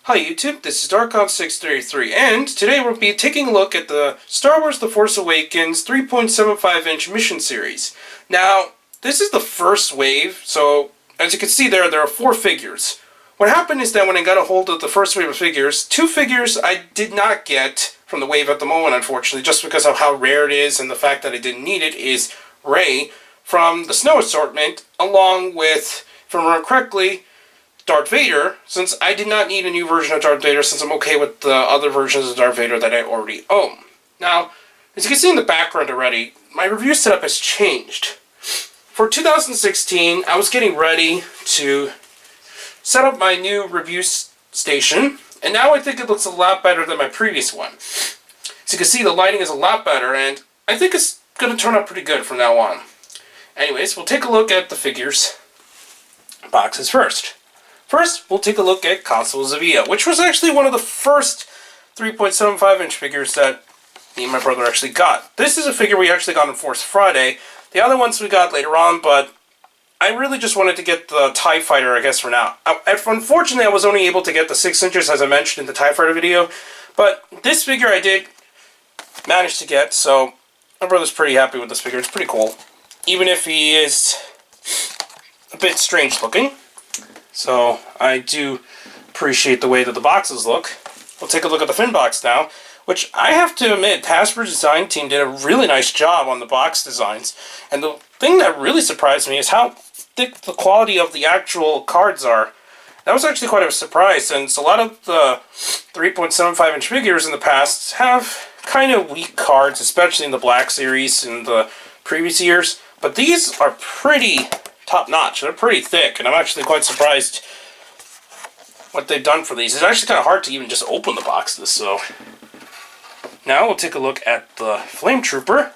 Hi YouTube, this is Darkon633, and today we'll be taking a look at the Star Wars The Force Awakens 3.75-inch mission series. Now, this is the first wave, so as you can see there are 4 figures. What happened is that when I got a hold of the first wave of figures, 2 figures I did not get from the wave at the moment, unfortunately, just because of how rare it is and the fact that I didn't need it, is Rey from the Snow Assortment, along with, if I remember correctly, Darth Vader, since I did not need a new version of Darth Vader since I'm okay with the other versions of Darth Vader that I already own. Now, as you can see in the background already, my review setup has changed. For 2016, I was getting ready to set up my new review station, and now I think it looks a lot better than my previous one. As you can see, the lighting is a lot better, and I think it's going to turn out pretty good from now on. Anyways, we'll take a look at the figures boxes first. First, we'll take a look at Constable Zuvio, which was actually one of the first 3.75-inch figures that me and my brother actually got. This is a figure we actually got on Force Friday. The other ones we got later on, but I really just wanted to get the TIE Fighter, I guess, for now. Unfortunately, I was only able to get the 6 inches, as I mentioned in the TIE Fighter video, but this figure I did manage to get, so my brother's pretty happy with this figure. It's pretty cool, even if he is a bit strange looking. So I do appreciate the way that the boxes look. We'll take a look at the fin box now, which I have to admit, Hasbro's design team did a really nice job on the box designs. And the thing that really surprised me is how thick the quality of the actual cards are. That was actually quite a surprise, since a lot of the 3.75-inch figures in the past have kind of weak cards, especially in the Black Series in the previous years. But these are pretty top-notch. They're pretty thick, and I'm actually quite surprised what they've done for these. It's actually kind of hard to even just open the boxes, so. Now we'll take a look at the Flametrooper,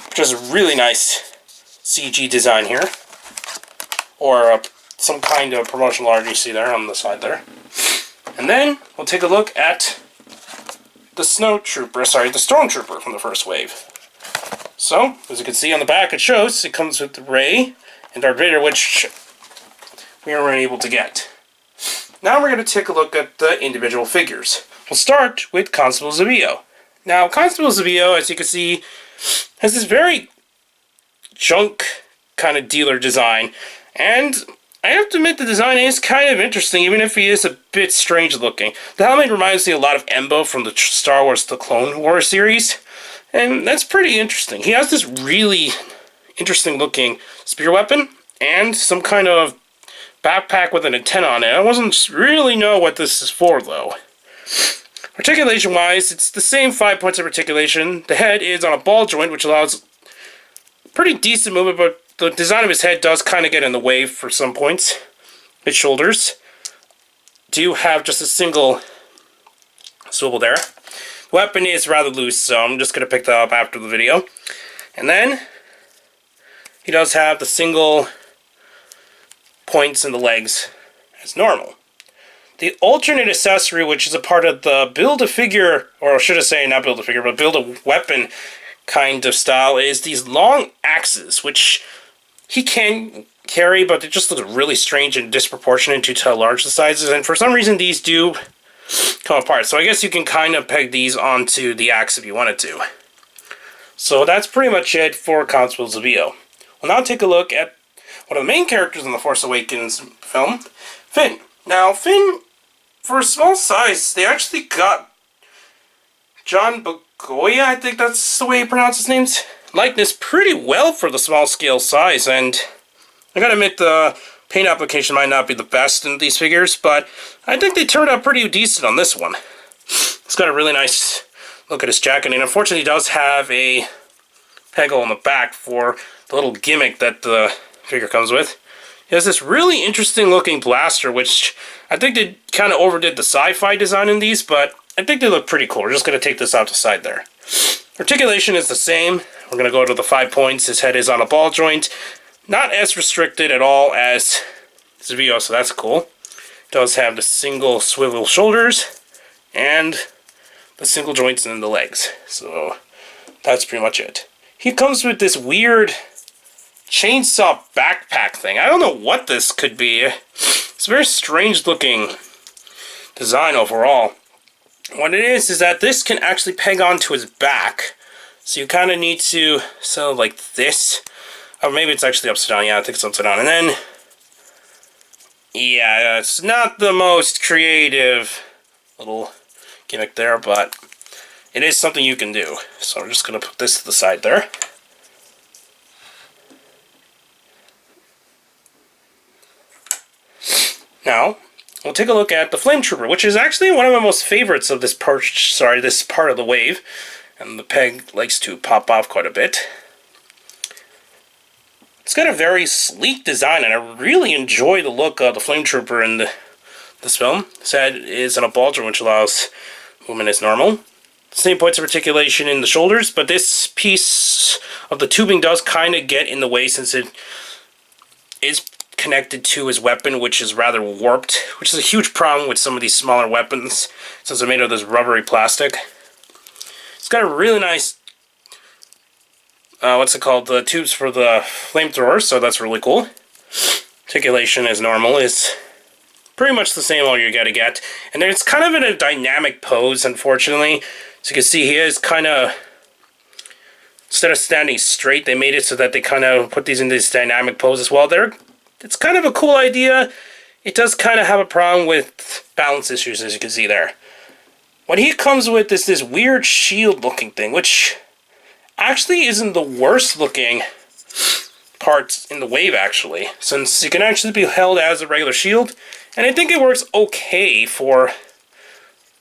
which has a really nice CG design here, or some kind of promotional art you see there on the side there. And then we'll take a look at the Stormtrooper from the first wave. So, as you can see on the back, it comes with Rey and Darth Vader, which we weren't able to get. Now we're going to take a look at the individual figures. We'll start with Constable Zuvio. Now, Constable Zuvio, as you can see, has this very junk kind of dealer design, and I have to admit the design is kind of interesting, even if he is a bit strange looking. The helmet reminds me a lot of Embo from the Star Wars The Clone Wars series, and that's pretty interesting. He has this really interesting looking spear weapon and some kind of backpack with an antenna on it. I wasn't really know what this is for, though. Articulation wise, it's the same 5 points of articulation. The head is on a ball joint, which allows pretty decent movement, but the design of his head does kind of get in the way for some points. His shoulders do have just a single swivel there. The weapon is rather loose, so I'm just going to pick that up after the video. And then he does have the single points in the legs as normal. The alternate accessory, which is a part of the Build-A-Figure, or should I say not Build-A-Figure, but Build-A-Weapon kind of style, is these long axes, which he can carry, but they just look really strange and disproportionate due to how large the size is, and for some reason these do come apart. So I guess you can kind of peg these onto the axe if you wanted to. So that's pretty much it for Constable Zuvio. We'll now take a look at one of the main characters in the Force Awakens film, Finn. Now, Finn, for a small size, they actually got John Bogeya, I think that's the way you pronounce his name, likeness pretty well for the small scale size, and I gotta admit the paint application might not be the best in these figures, but I think they turned out pretty decent on this one. It's got a really nice look at his jacket, and unfortunately he does have a peggle on the back for the little gimmick that the figure comes with. He has this really interesting looking blaster, which I think they kind of overdid the sci-fi design in these, but I think they look pretty cool. We're just going to take this out the side there. Articulation is the same. We're going to go to the 5 points. His head is on a ball joint. Not as restricted at all as Zuvio, so that's cool. Does have the single swivel shoulders and the single joints in the legs. So that's pretty much it. He comes with this weird chainsaw backpack thing. I don't know what this could be. It's a very strange looking design overall. What it is that this can actually peg onto his back. So you kind of need to sew like this. Or maybe it's actually upside down. Yeah, I think it's upside down. And then, yeah, it's not the most creative little gimmick there, but it is something you can do. So I'm just going to put this to the side there. Now, we'll take a look at the Flametrooper, which is actually one of my most favorites of this part, this part of the wave. And the peg likes to pop off quite a bit. It's got a very sleek design, and I really enjoy the look of the Flametrooper in this film. This head is on a ball joint, which allows movement as normal. Same points of articulation in the shoulders, but this piece of the tubing does kind of get in the way since it is connected to his weapon, which is rather warped, which is a huge problem with some of these smaller weapons since they're made of this rubbery plastic. It's got a really nice, the tubes for the flamethrower, so that's really cool. Articulation as normal is pretty much the same all you're gonna get. And then it's kind of in a dynamic pose, unfortunately. So you can see he is kind of, instead of standing straight, they made it so that they kind of put these in this dynamic pose as well. It's kind of a cool idea. It does kind of have a problem with balance issues, as you can see there. What he comes with is this weird shield-looking thing, which actually isn't the worst-looking part in the wave, actually, since it can actually be held as a regular shield, and I think it works okay for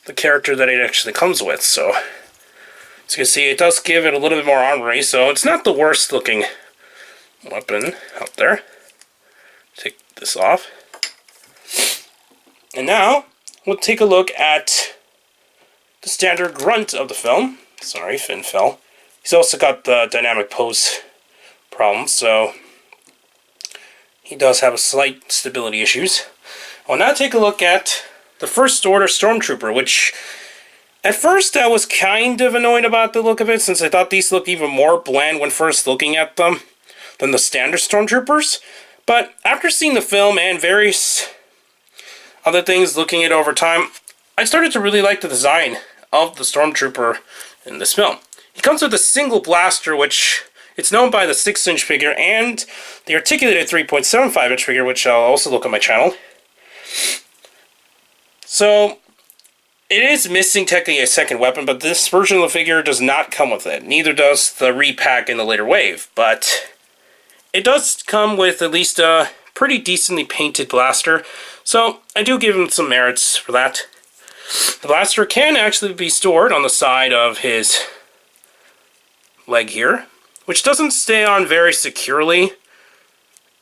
the character that it actually comes with. So as you can see, it does give it a little bit more armory, so it's not the worst-looking weapon out there. Take this off. And now, we'll take a look at the standard grunt of the film. Sorry, Finn fell. He's also got the dynamic pose problem, so he does have a slight stability issues. I'll now take a look at the First Order Stormtrooper, which at first I was kind of annoyed about the look of it, since I thought these looked even more bland when first looking at them than the standard Stormtroopers. But after seeing the film and various other things, looking it over time, I started to really like the design of the Stormtrooper in this film. He comes with a single blaster, which it's known by the 6-inch figure and the articulated 3.75-inch figure, which I'll also look on my channel. So it is missing technically a second weapon, but this version of the figure does not come with it. Neither does the repack in the later wave, but it does come with at least a pretty decently painted blaster, so I do give him some merits for that. The blaster can actually be stored on the side of his leg here, which doesn't stay on very securely.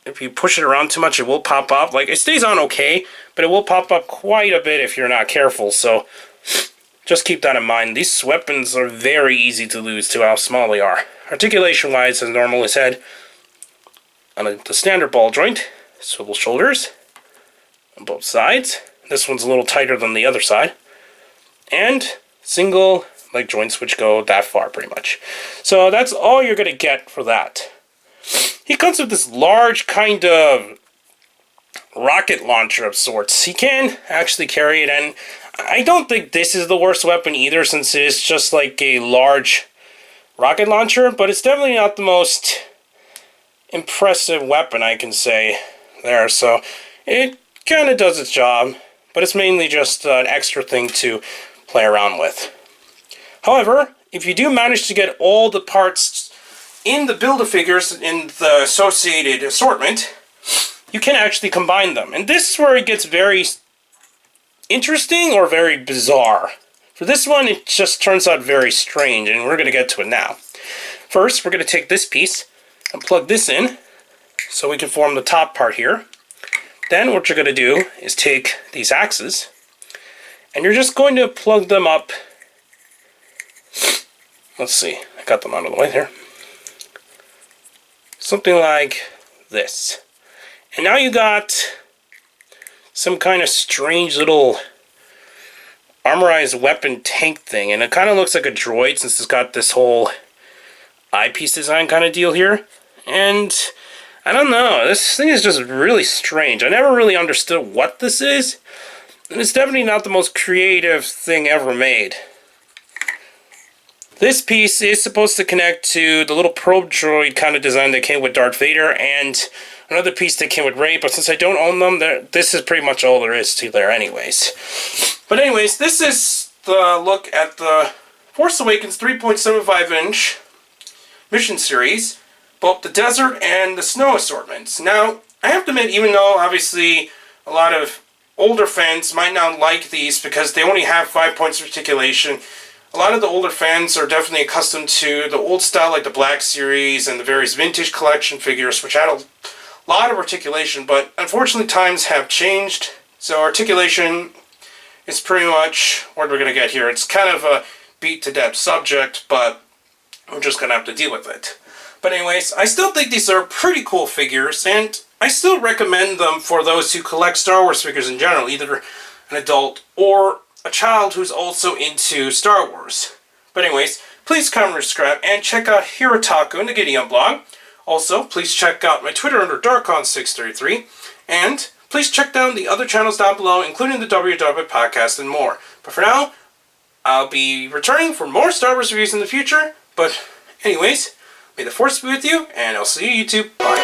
If you push it around too much, it will pop up. Like, it stays on okay, but it will pop up quite a bit if you're not careful, so just keep that in mind. These weapons are very easy to lose to how small they are. Articulation-wise, as normal as head on the standard ball joint, swivel shoulders on both sides. This one's a little tighter than the other side. And single leg joints, which go that far, pretty much. So that's all you're going to get for that. He comes with this large kind of rocket launcher of sorts. He can actually carry it, and I don't think this is the worst weapon either, since it is just like a large rocket launcher, but it's definitely not the most impressive weapon, I can say there. So it kind of does its job, but it's mainly just an extra thing to play around with. However, if you do manage to get all the parts in the Build-A-Figures in the associated assortment, you can actually combine them. And this is where it gets very interesting or very bizarre. For this one, it just turns out very strange, and we're going to get to it now. First, we're going to take this piece and plug this in so we can form the top part here. Then what you're going to do is take these axes, and you're just going to plug them up. Let's see, I got them out of the way there. Something like this. And now you got some kind of strange little armorized weapon tank thing, and it kind of looks like a droid since it's got this whole eyepiece design kind of deal here. And I don't know, this thing is just really strange. I never really understood what this is. And it's definitely not the most creative thing ever made. This piece is supposed to connect to the little probe droid kind of design that came with Darth Vader, and another piece that came with Rey, but since I don't own them, this is pretty much all there is to there anyways. But anyways, this is the look at the Force Awakens 3.75-inch mission series, both the desert and the snow assortments. Now, I have to admit, even though obviously a lot of older fans might not like these because they only have 5 points of articulation, a lot of the older fans are definitely accustomed to the old style, like the Black Series and the various vintage collection figures, which had a lot of articulation, but unfortunately times have changed, so articulation is pretty much what we're going to get here. It's kind of a beat-to-death subject, but we're just going to have to deal with it. But anyways, I still think these are pretty cool figures, and I still recommend them for those who collect Star Wars figures in general, either an adult or a child who's also into Star Wars. But anyways, please comment, subscribe, and check out Hirotaku and the Gideon blog. Also, please check out my Twitter under Darkon633, and please check down the other channels down below, including the WW podcast and more. But for now, I'll be returning for more Star Wars reviews in the future. But anyways, may the Force be with you, and I'll see you YouTube. Bye.